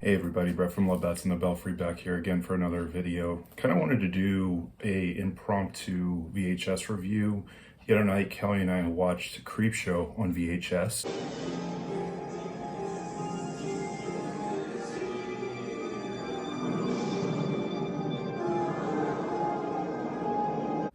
Hey everybody, Brett from Love Bats and the Belfry back here again for another video. Kind of wanted to do a impromptu VHS review. The other night, Kelly and I watched Creepshow on VHS.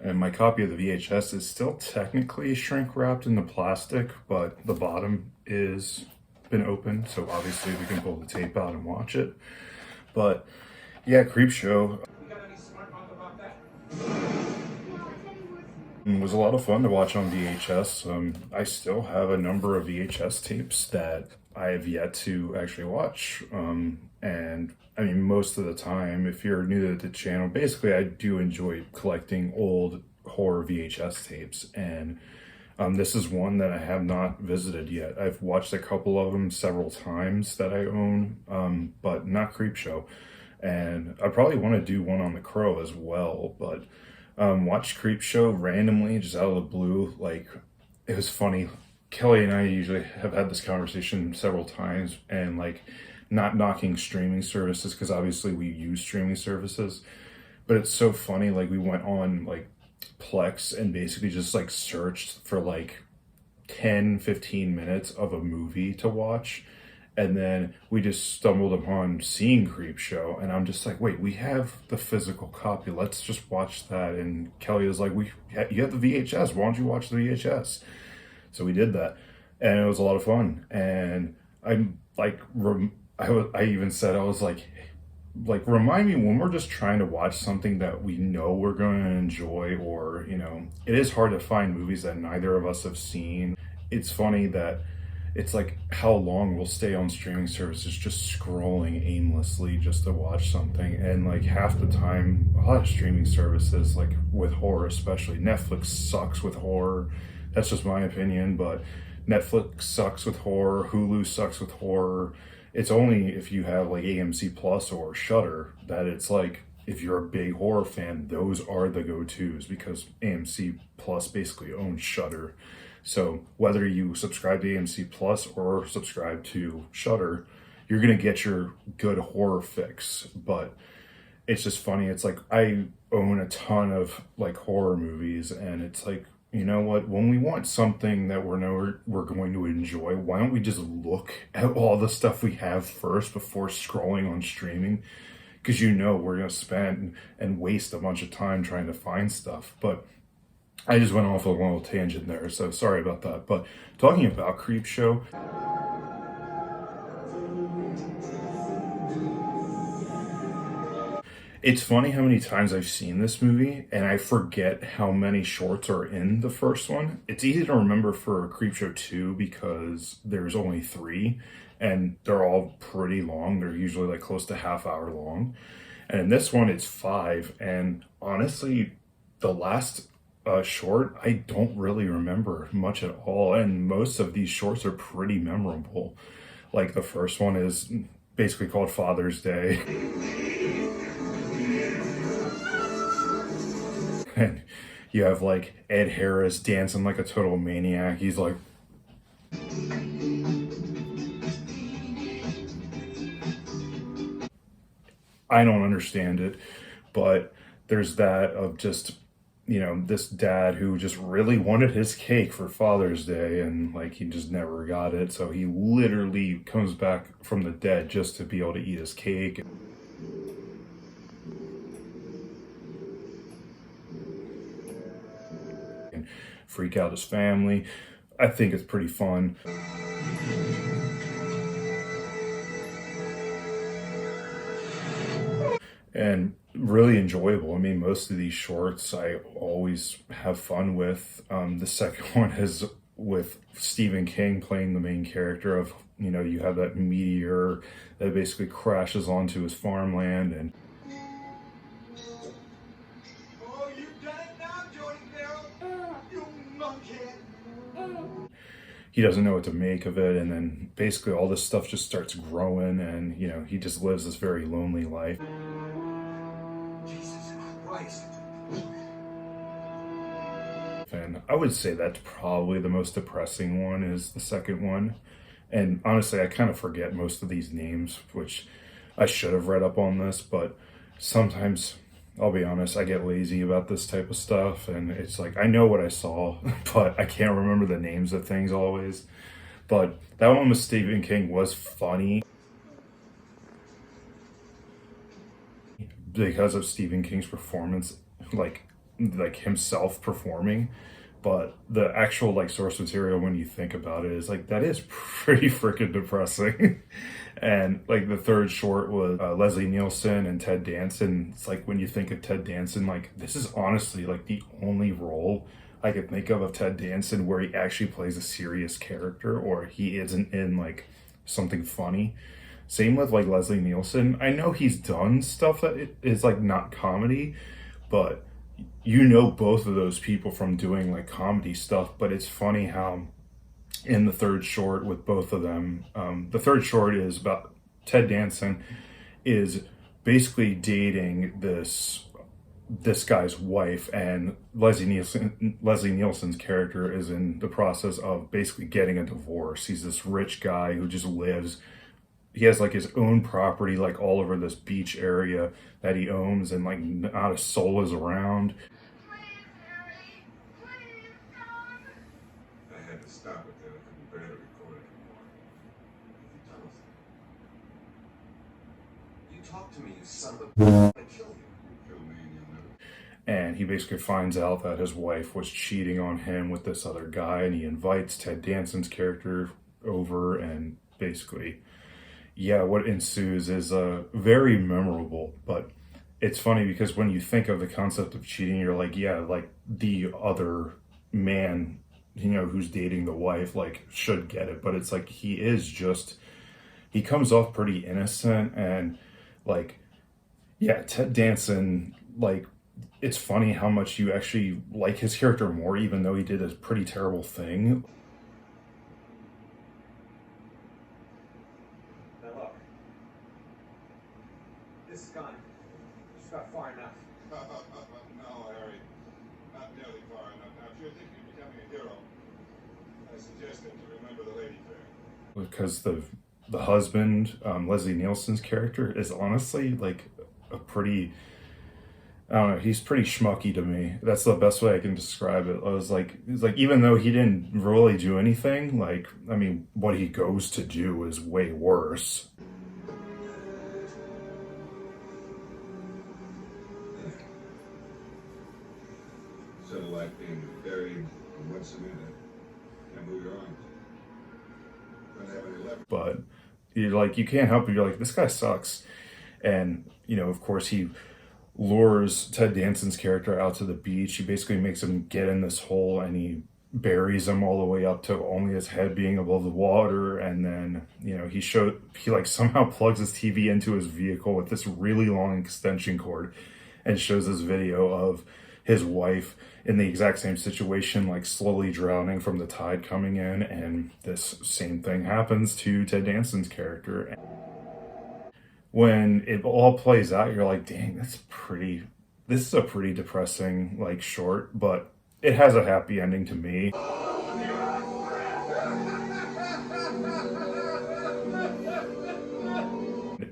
And my copy of the VHS is still technically shrink wrapped in the plastic, but the bottom is been opened, so obviously we can pull the tape out and watch it. But yeah, Creepshow was a lot of fun to watch on VHS. I still have a number of VHS tapes that I have yet to actually watch. And I mean, most of the time, if you're new to the channel, basically I do enjoy collecting old horror VHS tapes. And this is one that I have not visited yet. I've watched a couple of them several times that I own, but not Creepshow. And I probably want to do one on The Crow as well, but watched Creepshow randomly, just out of the blue. Like, it was funny. Kelly and I usually have had this conversation several times, and like, not knocking streaming services, because obviously we use streaming services, but it's so funny. Like, we went on like Plex and basically just like searched for like 10-15 minutes of a movie to watch, and then we just stumbled upon seeing Creepshow, and I'm just like, wait, we have the physical copy, let's just watch that. And Kelly was like, you have the VHS, why don't you watch the VHS? So we did that, and it was a lot of fun. And I'm like, I even said, I was like, remind me when we're just trying to watch something that we know we're going to enjoy, or, you know, it is hard to find movies that neither of us have seen. It's funny that it's like how long we'll stay on streaming services just scrolling aimlessly just to watch something. And like half the time, a lot of streaming services, like with horror especially, Netflix sucks with horror. That's just my opinion, but Netflix sucks with horror, Hulu sucks with horror. It's only if you have like AMC Plus or Shudder that it's like, if you're a big horror fan, those are the go-tos, because AMC Plus basically owns Shudder. So whether you subscribe to AMC Plus or subscribe to Shudder, you're gonna get your good horror fix. But it's just funny. It's like, I own a ton of like horror movies, and it's like, you know what, when we want something that we're going to enjoy, why don't we just look at all the stuff we have first before scrolling on streaming? Because you know we're going to spend and waste a bunch of time trying to find stuff. But I just went off on a little tangent there, so sorry about that. But talking about Creepshow, it's funny how many times I've seen this movie and I forget how many shorts are in the first one. It's easy to remember for Creepshow 2 because there's only 3 and they're all pretty long. They're usually like close to half-hour long. And in this one, it's 5. And honestly, the last short, I don't really remember much at all. And most of these shorts are pretty memorable. Like, the first one is basically called Father's Day. And you have like Ed Harris dancing like a total maniac. He's like, I don't understand it. But there's that of just, you know, this dad who just really wanted his cake for Father's Day, and like he just never got it. So he literally comes back from the dead just to be able to eat his cake. And freak out his family. I think it's pretty fun. And really enjoyable. I mean, most of these shorts I always have fun with. The second one is with Stephen King playing the main character of, you know, you have that meteor that basically crashes onto his farmland, and he doesn't know what to make of it. And then basically all this stuff just starts growing, and, you know, he just lives this very lonely life. Jesus Christ. And I would say that's probably the most depressing one, is the second one. And honestly, I kind of forget most of these names, which I should have read up on this, but sometimes, I'll be honest, I get lazy about this type of stuff, and it's like, I know what I saw, but I can't remember the names of things always. But that one with Stephen King was funny because of Stephen King's performance, like himself performing. But the actual like source material, when you think about it, is like that is pretty freaking depressing. And like the third short was Leslie Nielsen and Ted Danson. It's like when you think of Ted Danson, like this is honestly like the only role I could think of Ted Danson where he actually plays a serious character or he isn't in like something funny. Same with like Leslie Nielsen. I know he's done stuff that is like not comedy, but you know both of those people from doing like comedy stuff. But it's funny how in the third short with both of them, the third short is about Ted Danson is basically dating this guy's wife, and Leslie Nielsen's character is in the process of basically getting a divorce. He's this rich guy who just lives, he has like his own property like all over this beach area that he owns, and like not a soul is around. I had to stop it then. I couldn't bear to record it anymore. You talk to me, you son of a I kill you. You kill me and you'll never. And he basically finds out that his wife was cheating on him with this other guy, and he invites Ted Danson's character over, and basically, yeah, what ensues is very memorable. But it's funny because when you think of the concept of cheating, you're like, yeah, like the other man, you know, who's dating the wife, like should get it. But it's like he comes off pretty innocent, and like, yeah, Ted Danson, like, it's funny how much you actually like his character more, even though he did a pretty terrible thing. Now look, this is gone. Just got far enough. No, Harry. Not nearly far enough. Now, if you're thinking of becoming a hero, I suggest that you remember the lady fair. Because the husband, Leslie Nielsen's character, is honestly like a pretty, I don't know, he's pretty schmucky to me. That's the best way I can describe it. I was like, it's like, even though he didn't really do anything, like, I mean, what he goes to do is way worse. Sort of like being buried once a minute. Can't move your arms. Don't have any leverage. But you're like, you can't help it. You're like, this guy sucks. And, you know, of course, he lures Ted Danson's character out to the beach. He basically makes him get in this hole, and he buries him all the way up to only his head being above the water. And then, you know, he like somehow plugs his TV into his vehicle with this really long extension cord and shows this video of his wife in the exact same situation, like slowly drowning from the tide coming in. And this same thing happens to Ted Danson's character. When it all plays out, you're like, dang, this is a pretty depressing, like, short, but it has a happy ending to me.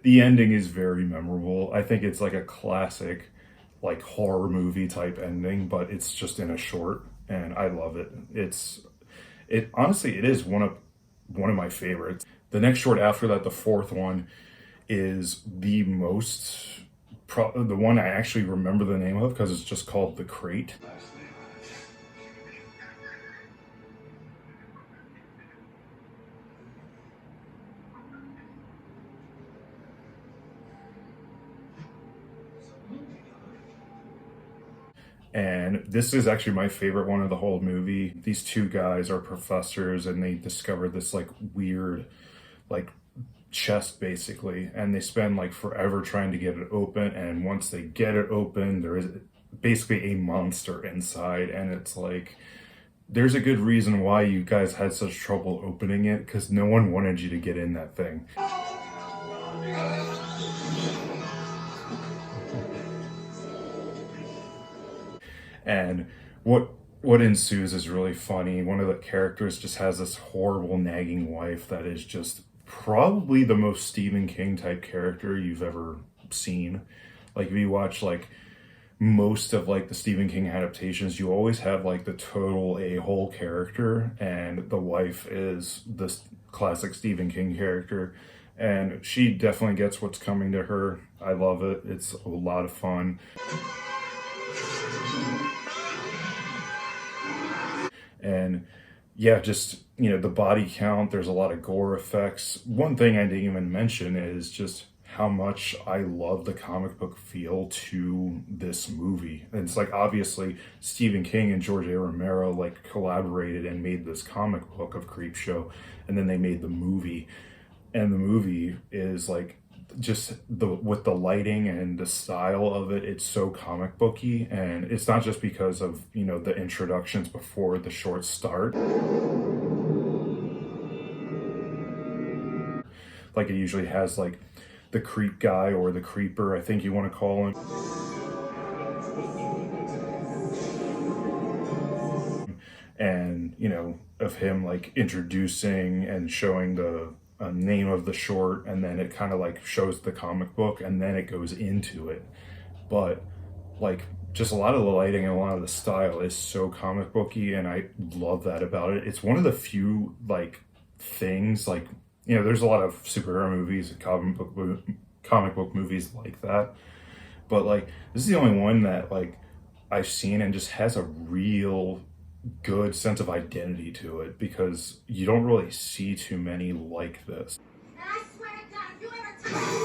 The ending is very memorable. I think it's like a classic, like, horror movie type ending, but it's just in a short, and I love it. It honestly, it is one of my favorites. The next short after that, the fourth one, is the one I actually remember the name of because it's just called The Crate. And this is actually my favorite one of the whole movie. These two guys are professors, and they discover this like weird, like, chest basically, and they spend like forever trying to get it open, and once they get it open, there is basically a monster inside, and it's like, there's a good reason why you guys had such trouble opening it, because no one wanted you to get in that thing. And what ensues is really funny. One of the characters just has this horrible nagging wife that is just probably the most Stephen King type character you've ever seen. Like if you watch like most of like the Stephen King adaptations, you always have like the total a-hole character, and the wife is this classic Stephen King character, and she definitely gets what's coming to her. I love it. It's a lot of fun. And yeah, just, you know, the body count, there's a lot of gore effects. One thing I didn't even mention is just how much I love the comic book feel to this movie. And it's like, obviously, Stephen King and George A. Romero like collaborated and made this comic book of Creepshow, and then they made the movie. And the movie is like, just the with the lighting and the style of it, it's so comic booky. And it's not just because of, you know, the introductions before the shorts start. Like it usually has like the creep guy or the creeper, I think you want to call him. And, you know, of him like introducing and showing the name of the short, and then it kind of like shows the comic book, and then it goes into it. But like just a lot of the lighting and a lot of the style is so comic booky, and I love that about it. It's one of the few like things, like, you know, there's a lot of superhero movies and comic book movies like that, but like this is the only one that like I've seen and just has a real good sense of identity to it, because you don't really see too many like this. And I swear to God, if you ever touch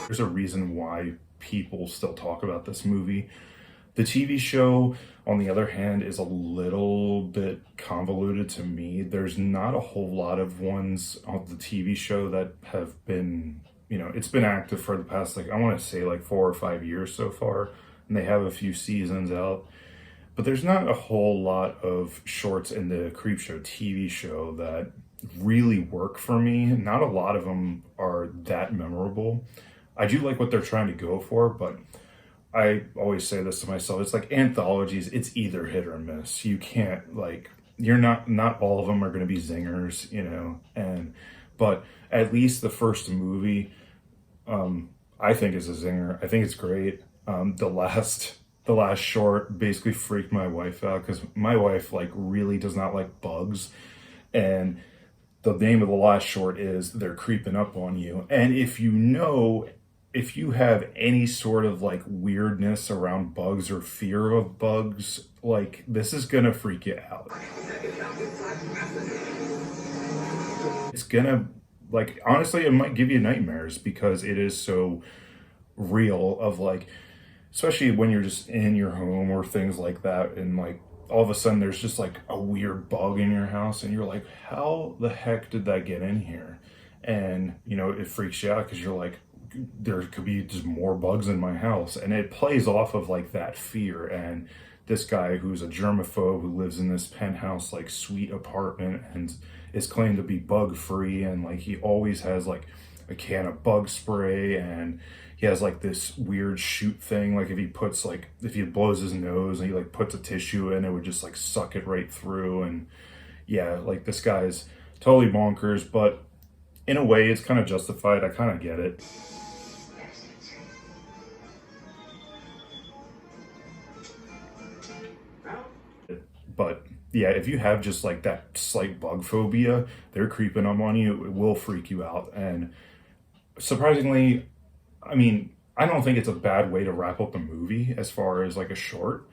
There's a reason why people still talk about this movie. The TV show, on the other hand, is a little bit convoluted to me. There's not a whole lot of ones on the TV show that have been, you know, it's been active for the past, like, I want to say like 4 or 5 years so far, and they have a few seasons out. But there's not a whole lot of shorts in the Creepshow TV show that really work for me. Not a lot of them are that memorable. I do like what they're trying to go for, but I always say this to myself, it's like anthologies, it's either hit or miss. You can't, like, you're not all of them are going to be zingers, you know. And but at least the first movie, I think is a zinger. I think it's great. The last short basically freaked my wife out, because my wife like really does not like bugs, and the name of the last short is They're Creeping Up on You. And if you have any sort of like weirdness around bugs or fear of bugs, like this is gonna freak you out. It's gonna, like, honestly, it might give you nightmares, because it is so real, of like, especially when you're just in your home or things like that, and like all of a sudden there's just like a weird bug in your house, and you're like, how the heck did that get in here? And, you know, it freaks you out, because you're like, there could be just more bugs in my house. And it plays off of like that fear. And this guy who's a germaphobe, who lives in this penthouse like suite apartment and is claimed to be bug free, and like he always has like a can of bug spray, and he has like this weird shoot thing, like if he blows his nose and he like puts a tissue in, it would just like suck it right through. And yeah, like this guy's totally bonkers, but in a way it's kind of justified. I kind of get it. But yeah, if you have just like that slight bug phobia, They're Creeping Up on You, it will freak you out. And surprisingly, I mean, I don't think it's a bad way to wrap up the movie as far as like a short,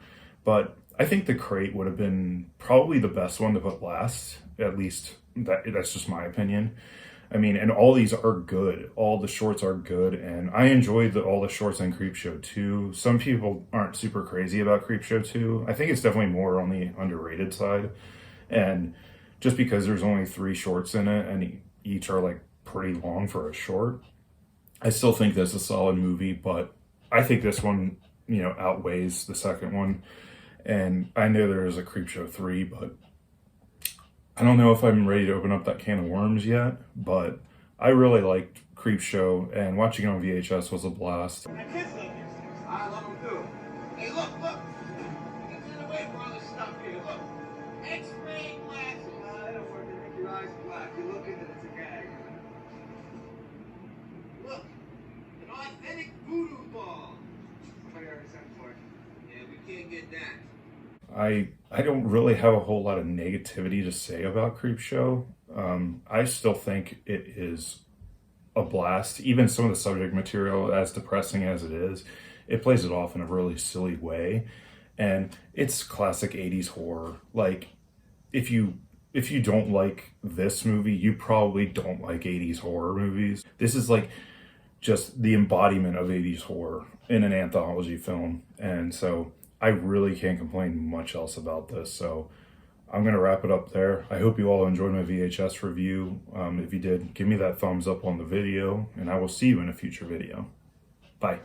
but I think The Crate would have been probably the best one to put last. At least that's just my opinion. I mean, and all these are good. All the shorts are good, and I enjoyed all the shorts in Creepshow 2. Some people aren't super crazy about Creepshow 2. I think it's definitely more on the underrated side. And just because there's only 3 shorts in it, and each are like pretty long for a short, I still think that's a solid movie, but I think this one, you know, outweighs the second one. And I know there is a Creepshow 3, but I don't know if I'm ready to open up that can of worms yet. But I really liked Creepshow, and watching it on VHS was a blast. My kids love these things. I love them too. Hey, look. Get away from all this stuff here. Look. X-ray glass. I don't really have a whole lot of negativity to say about Creepshow. I still think it is a blast. Even some of the subject material, as depressing as it is, it plays it off in a really silly way. And it's classic 80s horror. Like, if you don't like this movie, you probably don't like 80s horror movies. This is like just the embodiment of 80s horror in an anthology film. And so I really can't complain much else about this. So I'm going to wrap it up there. I hope you all enjoyed my VHS review. If you did, give me that thumbs up on the video, and I will see you in a future video. Bye.